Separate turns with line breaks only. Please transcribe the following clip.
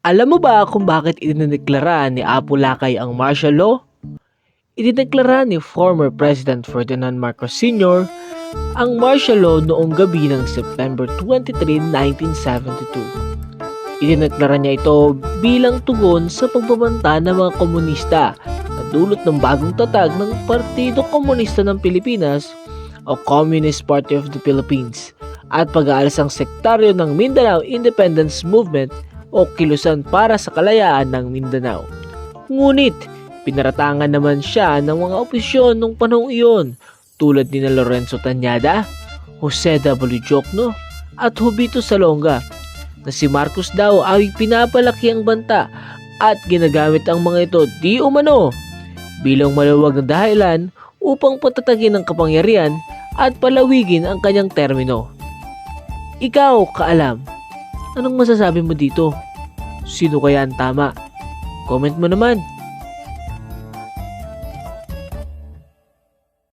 Alam mo ba kung bakit idineklara ni Apo Lakay ang martial law? Idineklara ni former President Ferdinand Marcos Sr. ang martial law noong gabi ng September 23, 1972. Idineklara niya ito bilang tugon sa pagbabanta ng mga komunista na dulot ng bagong tatag ng Partido Komunista ng Pilipinas o Communist Party of the Philippines at pag-aalis ang sektaryo ng Mindanao Independence Movement o kilusan para sa kalayaan ng Mindanao. Ngunit, pinaratangan naman siya ng mga opisyon nung panahong iyon tulad ni Lorenzo Tañada, Jose W. Jokno at Jovito Salonga na si Marcos daw ay pinapalaki ang banta at ginagamit ang mga ito di umano bilang maluwag na dahilan upang patatagin ang kapangyarihan at palawigin ang kanyang termino. Ikaw, kaalam, anong masasabi mo dito? Sino kaya ang tama? Comment mo naman.